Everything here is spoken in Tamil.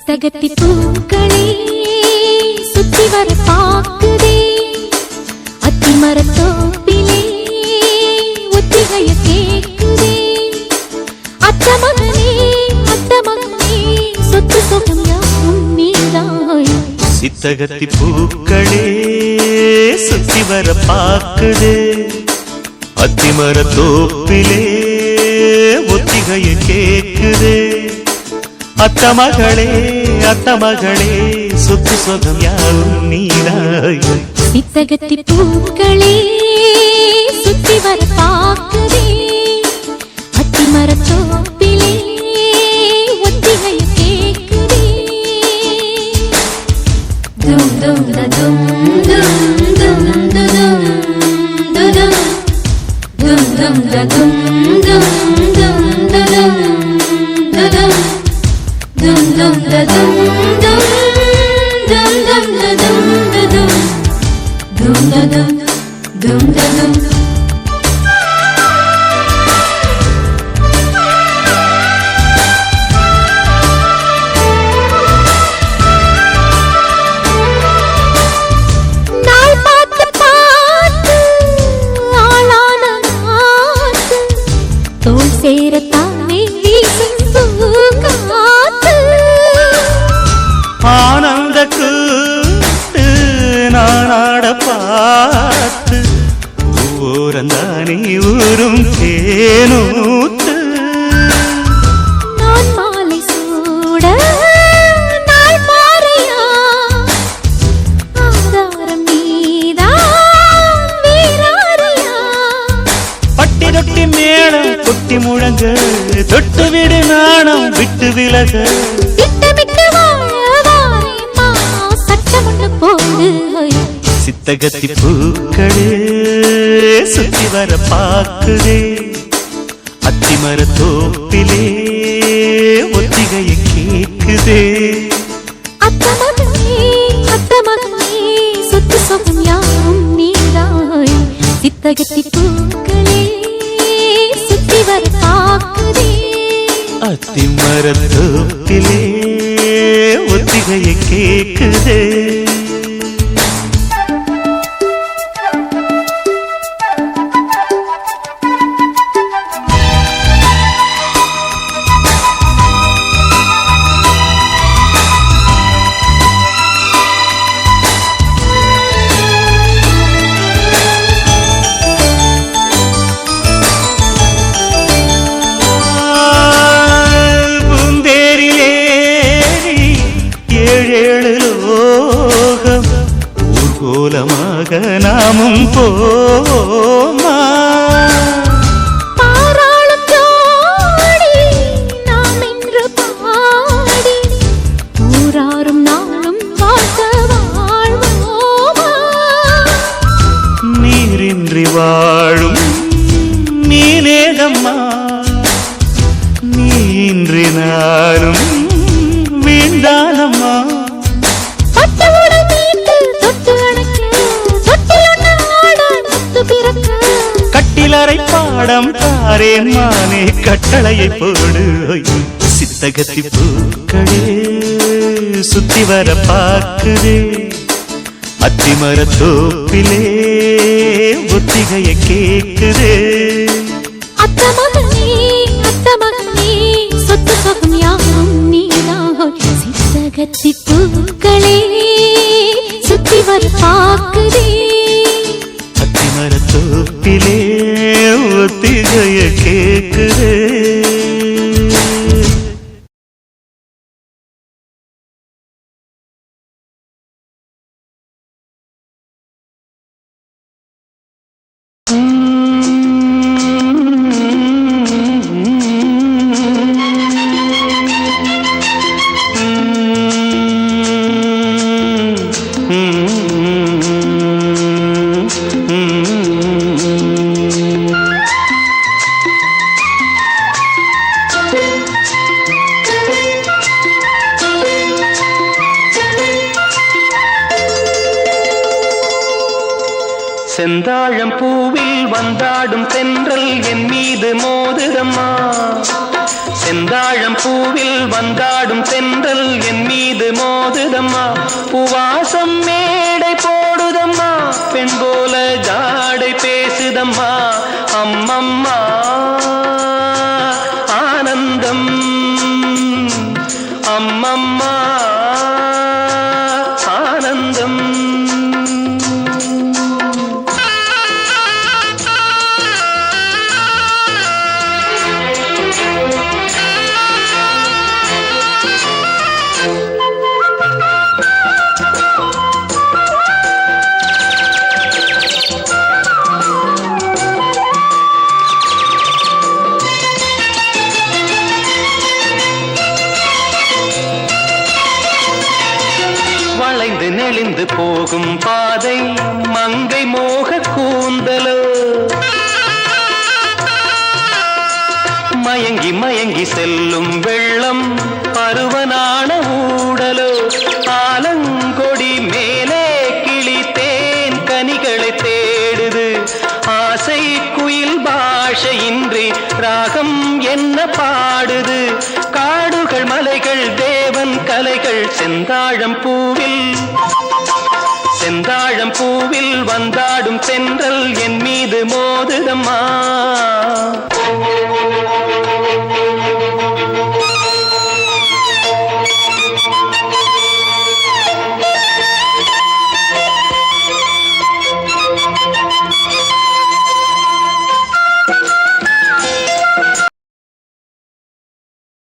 சித்தகத்தி பூக்களே சுத்தி வர பாக்குதே அத்திமரத்தோப்பிலே ஒத்திகைய கேக்குதே அத்த மகனே சொத்து சொகம் யாவும் நீதாய் சித்தகத்தி பூக்களே சுத்தி வர பாக்குதே அத்திமரத்தோப்பிலே ஒத்திகைய கேக்குதே அத்த மகளே சொத்து சொகம் யாவும் நீதாய் சித்தகத்தி பூக்களே சுத்தி வர பாக்குதே அத்திமரத்தோப்பிலே ஒத்திகைய கேக்குதே தும் தும் தும் தும் தும் தும் தும் dum dum da dum dum dum da dum da dum dum dum da dum dum dum dum da dum da dum dum da dum dum da dum சேரத்தானே வீசும் பூங்காத்து ஆனந்த கூட்டு நானாட பார்த்து ஊரந்தானே ஊரும் தேனூத்து நான் மாலை சூட நாள் பாறையா ஆதாரம் நீதான் வீராரியா பட்டி தொட்டி மேளம் கொட்டி முழங்க தொட்டு விடு நாணம் விட்டு விலக திட்டமிட்டு வாழவாரேம்மா சட்டமொன்று போடு சித்தகத்தி பூக்களே சுத்தி வர பாக்குதே அத்திமரத்தோப்பிலே ஒத்திகைய கேக்குதே அத்த மகனே சொத்து சொகம் யாரும் நீதாய் சித்தகத்தி பூக்களே சுத்தி வர பாக்குதே அத்திமரத்தோப்பிலே ஒத்திகைய கேக்குதே ஊர்கோலமாக நாமும் போமா பாராளும் ஜோடி நாம் என்று பாடி ஊராரும் நாளும் வாழ்த்த வாழ்வோமா நீரின்றி வாழும் நீனேகம்மா நீன்றி நாளும் வீண்டானம்மா கட்டிலறை பாடம் தாரே மானே கட்டளையை போடு சித்தகத்தி பூக்களே சுத்தி வர பாக்குதே அத்திமரத்தோப்பிலே ஒத்திகைய கேக்குதே அத்த மகனே சொத்து சொகம் யாவும் நீதாய் சித்தகத்தி பூக்களே சுத்தி வர பாக்குதே அத்திமரத்தோப்பிலே ஒத்திகைய கேக்குதே செந்தாழம் பூவில் வந்தாடும் தென்றல் என் மீது மோதுதம்மா செந்தாழம் பூவில் வந்தாடும் தென்றல் என் மீது மோதுதம்மா பூவாசம் மேடை போடுதம்மா பெண் போல ஜாடை பேசுதம்மா அம்மம்மா ஆனந்தம் அம்மம்மா ஆனந்தம் வளைந்து நெளிந்து போகும் பாதை மங்கை மோக கூந்தலோ மயங்கி மயங்கி செல்லும் வெள்ளம் பருவனான ஊடலோ ஆலங்கொடி மேலே கிளி தேன் கனிகளை தேடுது ஆசை குயில் பாஷையின்றி ராகம் என்ன பாடுது காடுகள் மலைகள் தேவன் கலைகள் செந்தாழம் பூவில் வந்தாடும் தென்றல் என் மீது மோதுதம்மா